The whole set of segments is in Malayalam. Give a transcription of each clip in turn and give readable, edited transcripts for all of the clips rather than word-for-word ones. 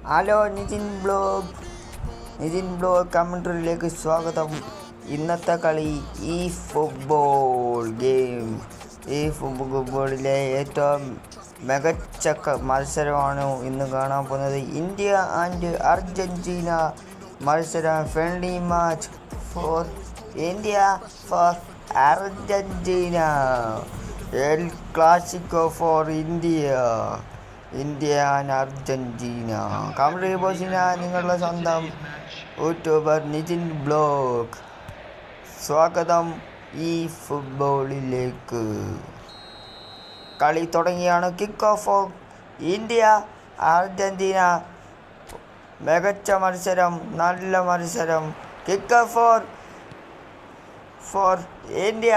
ഹലോ നിതിൻ ബ്ലോഗ് കമൻട്രിയിലേക്ക് സ്വാഗതം. ഇന്നത്തെ കളി ഈ ഫുട്ബോളിലെ ഏറ്റവും മികച്ച മത്സരമാണ് ഇന്ന് കാണാൻ പോകുന്നത്. ഇന്ത്യ ആൻഡ് അർജൻറ്റീന മത്സരം. Friendly match for India for Argentina. El Clasico for India and Argentina. Commentary ബോസിന് നിങ്ങളുടെ സ്വന്തം യൂട്യൂബർ നിതിൻ ബ്ലോഗ്. സ്വാഗതം ഈ ഫുട്ബോളിലേക്ക്. കളി തുടങ്ങിയാണ്. Kick off. India Argentina. മികച്ച മത്സരം, നല്ല മത്സരം. Kick for India.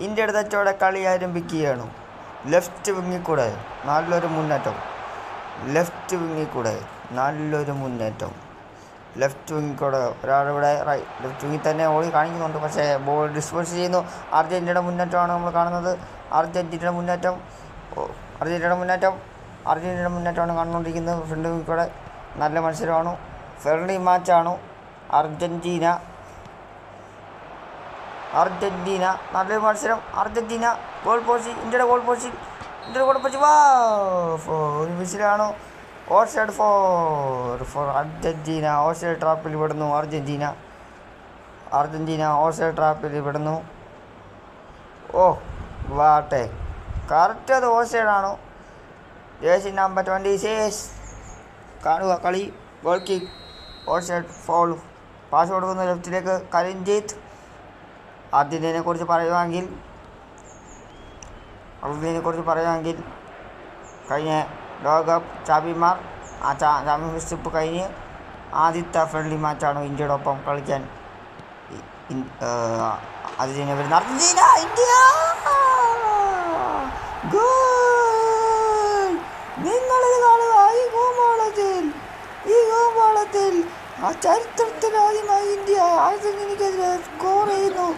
ഇന്ത്യയുടെ തെറ്റോടെ കളി ആരംഭിക്കുകയാണ്. ലെഫ്റ്റ് വിങ്ങിൽ കൂടെ നല്ലൊരു മുന്നേറ്റം. ലെഫ്റ്റ് വിങ്ങിൽ കൂടെ ഒരാളിവിടെ ലെഫ്റ്റ് വിങ്ങിൽ തന്നെ ഓടി കാണിക്കുന്നുണ്ട്. പക്ഷേ ബോൾ ഡിസ്പോസ് ചെയ്യുന്നു. അർജൻറ്റീനയുടെ മുന്നേറ്റമാണ് നമ്മൾ കാണുന്നത്. അർജൻറ്റീനയുടെ മുന്നേറ്റമാണ് കണ്ടുകൊണ്ടിരിക്കുന്നത്. ഫ്രണ്ട് വിങ്ങിൽ കൂടെ നല്ല മത്സരമാണ്. ഫ്രണ്ട്ലി മാച്ചാണ്. അർജൻറ്റീന നല്ലൊരു മത്സരം. Argentina goal post. ഇന്ത്യയുടെ ഗോൾ പോസ്റ്റ്. ഒരു വിസിലാണ്. Offside for Argentina. ഓഫ്സൈഡ് ട്രാപ്പിൽ വിടുന്നു അർജൻറ്റീന ഓഫ്സൈഡ് ട്രാപ്പിൽ വിടുന്നു. വാട്ടെ കറക്റ്റ് അത് ഓഫ്സൈഡാണ്. ജേഴ്സി നമ്പർ 26 കാണുക കളി. Goal kick. Offside foul. Pass കൊടുക്കുന്നു ലെഫ്റ്റിലേക്ക്. കരൺജീത്ത്. അർജൻറ്റീനയെക്കുറിച്ച് പറയുകയാണെങ്കിൽ കഴിഞ്ഞ ലോകകപ്പ് ചാമ്പ്യന്മാർ. ആ ചാമ്പ്യൻഷിപ്പ് കഴിഞ്ഞ് ആദ്യത്തെ ഫ്രണ്ട്ലി മാച്ചാണ് ഇന്ത്യയുടെ ഒപ്പം കളിക്കാൻ അർജൻറ്റീന വരുന്നത്. Argentina India goal. നിങ്ങളിത് കാണുക. ഈ ഗോളത്തിൽ ആ ചരിത്രത്തിൽ ആദ്യമായി ഇന്ത്യ അർജൻറ്റീനയ്ക്കെതിരെ സ്കോർ ചെയ്യുന്നു.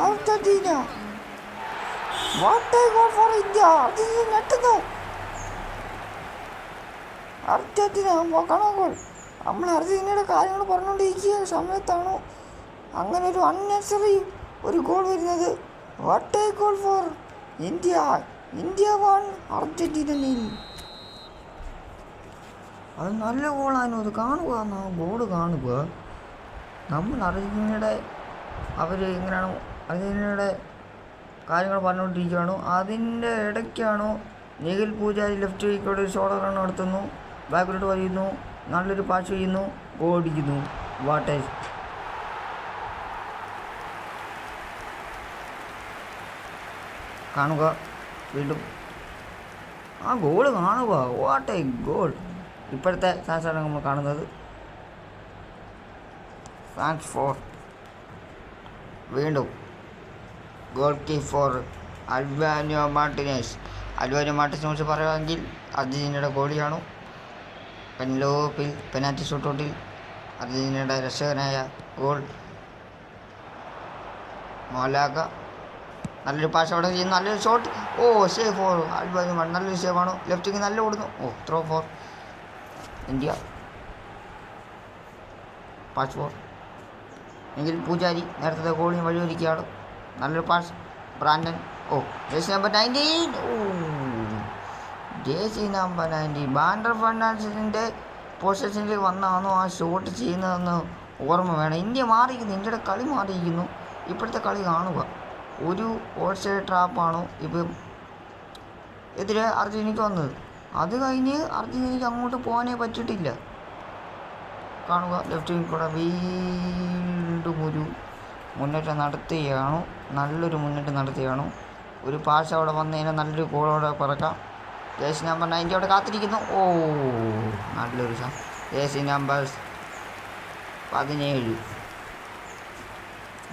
Argentina what a goal for India. Argentina ഞെട്ടുന്നു. Argentina goal. നമ്മൾ അർജൻറ്റീനയുടെ കാര്യങ്ങൾ പറഞ്ഞുകൊണ്ടിരിക്കുന്ന സമയത്താണ് അങ്ങനെ ഒരു അൺനെസറി ഒരു ഗോൾ വരുന്നത്. What a goal for India. 1 Argentina 0. അത് നല്ല ഗോളായിരുന്നു. അത് കാണുക, ഗോള് കാണുക. നമ്മൾ അർജൻറ്റീനയുടെ കാര്യങ്ങൾ പറഞ്ഞുകൊണ്ടിരിക്കുകയാണ്. അതിൻ്റെ ഇടയ്ക്കാണ് നിഖിൽ പൂജാരി ലെഫ്റ്റ് വിക്കോട് ഷോളർ റൺ നടത്തുന്നു. ബാക്കിലോട്ട് വലിയുന്നു. നല്ലൊരു പാസ് ചെയ്യുന്നു. ഗോൾ അടിക്കുന്നു. വാട്ടെ കാണുക. വീണ്ടും ആ ഗോള് കാണുക. What a goal. ഇപ്പോഴത്തെ സാഹചര്യം നമ്മൾ കാണുന്നത്. Fans for. വീണ്ടും ഗോൾ കീപ്പ് ഫോർ അൽവാനിയോ മാർട്ടിനസ്. കുറിച്ച് പറയുകയാണെങ്കിൽ അർജൻറ്റീനയുടെ ഗോളിയാണ്. പെനാൽറ്റി ഷൂട്ടൗട്ടിൽ അർജൻറ്റീനയുടെ രക്ഷകനായ ഗോൾ. മോലാഗ നല്ലൊരു പാസ് അവിടെ ചെയ്യുന്നു. നല്ലൊരു ഷോട്ട്. Save four അൽവാനിയോ. നല്ലൊരു സേവാണ്. ലെഫ്റ്റിക്ക് നല്ല ഓടുന്നു. Throw for India. Pass for എങ്കിൽ പൂജാരി നേരത്തെ ഗോളിന് വഴിയൊരുക്കുകയാണ്. നല്ലൊരു പാസ്. ബ്രാൻഡൻ. ജേഴ്സി നമ്പർ 19 ബാൻഡർ ഫെർണാണ്ടസിൻ്റെ പൊസിഷനിൽ വന്നാണോ ആ ഷോട്ട് ചെയ്യുന്നതെന്ന് ഓർമ്മ വേണം. ഇന്ത്യ മാറിയിരിക്കുന്നു. ഇന്ത്യയുടെ കളി മാറിയിരിക്കുന്നു. ഇപ്പോഴത്തെ കളി കാണുക. ഒരു ഓഫ്സൈഡ് ട്രാപ്പാണ് ഇപ്പം എതിരെ അർജൻറ്റീനയ്ക്ക് വന്നത്. അത് കഴിഞ്ഞ് അർജൻറ്റീനയ്ക്ക് അങ്ങോട്ട് പോകാനേ പറ്റിയിട്ടില്ല. കാണുക. ലെഫ്റ്റ് വിങ്ങിൽ കൂടെ വീണ്ടും ഒരു മുന്നേറ്റം നടത്തുകയാണ്. നല്ലൊരു മുന്നേറ്റം നടത്തുകയാണ്. ഒരു പാസ് അവിടെ വന്നു കഴിഞ്ഞാൽ നല്ലൊരു ഗോളോടെ പറക്കാം. ജേഴ്സി നമ്പർ 90 അവിടെ കാത്തിരിക്കുന്നു. നല്ലൊരു ജേഴ്സി നമ്പർ 17.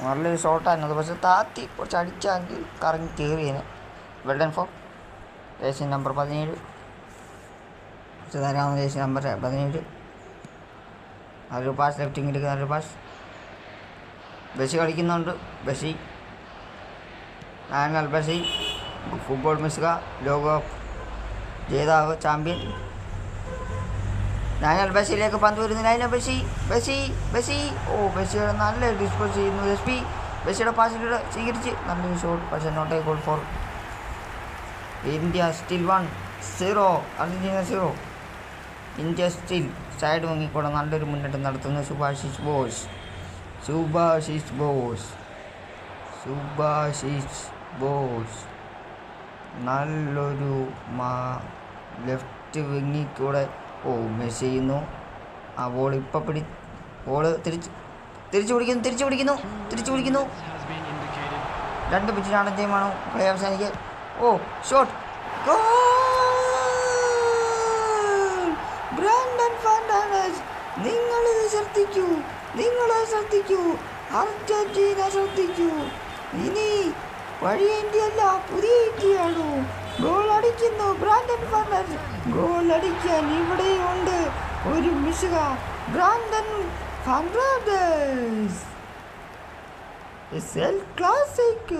നല്ലൊരു ഷോട്ടായിരുന്നത്. പക്ഷെ താത്തി കുറച്ച് അടിച്ചാങ്കിൽ കറങ്ങി കയറിയേനെ. Well done for jersey number 17. ധാരാളം ജേഴ്സി നമ്പർ 17. നല്ലൊരു പാസ്. ലെഫ്റ്റ് വിങ്ങിലേക്ക് നല്ലൊരു പാസ്. ബസ്സി കളിക്കുന്നുണ്ട്. ബസ്സി ഫുട്ബോൾ മിസ്ക ലോകകപ്പ് ജേതാവ് ചാമ്പ്യൻ. ലയണൽ മെസ്സിയിലേക്ക് പന്ത് വരുന്നു. ലയണൽ മെസ്സി മെസ്സി മെസ്സി ഓ മെസ്സിയുടെ നല്ലൊരു ഡിസ്പോസ് ചെയ്യുന്നു. മെസ്സിയുടെ പാസിലൂടെ സ്വീകരിച്ച് നല്ലൊരു ഷോട്ട്. പക്ഷേ not a goal for India. Still 1-0 Argentina 0. India still side മുങ്ങിക്കൂടെ നല്ലൊരു മുന്നേറ്റം നടത്തുന്നു. സുഭാഷിഷ് ബോസ് നല്ലൊരു ലെഫ്റ്റ് വിങ്ങിൽ കൂടെ മെസ്സ് ചെയ്യുന്നു. ആ ബോൾ ഇപ്പം ബോള് തിരിച്ചു പിടിക്കുന്നു. 2 പിച്ചിലാണ് ടീമാണ് കളി അവസാനിക്കാൻ. ഷോട്ട് ബ്രാൻഡൻ ഫെർണാണ്ടസ്. നിങ്ങളിത് ശ്രദ്ധിക്കൂ, അർജന്റീന ശ്രദ്ധിക്കൂ. ഇനി പഴയ ഇന്ത്യ അല്ല, പുതിയ ഇന്ത്യയാണോ? ഗോൾ അടിക്കുന്നു ബ്രാൻഡൻ ഫെർണാണ്ടസ്. ഗോൾ അടിക്കാൻ ഇവിടെയുണ്ട് ഒരു മിശുക. Brandon Fernandes El Clasico.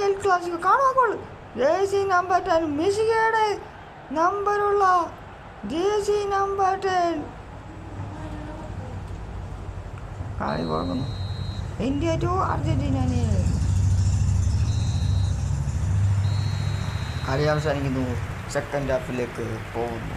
El Clasico കാണാൻ ഗോൾ. ജേഴ്സി നമ്പർ 10 മെസ്സിയുടെ നമ്പറുള്ള ജേഴ്സി നമ്പർ 10 കളി പോകുന്നു. India 2 Argentina. കളി അവസാനിക്കുന്നു. സെക്കൻഡ് ഹാഫിലേക്ക് പോകുന്നു.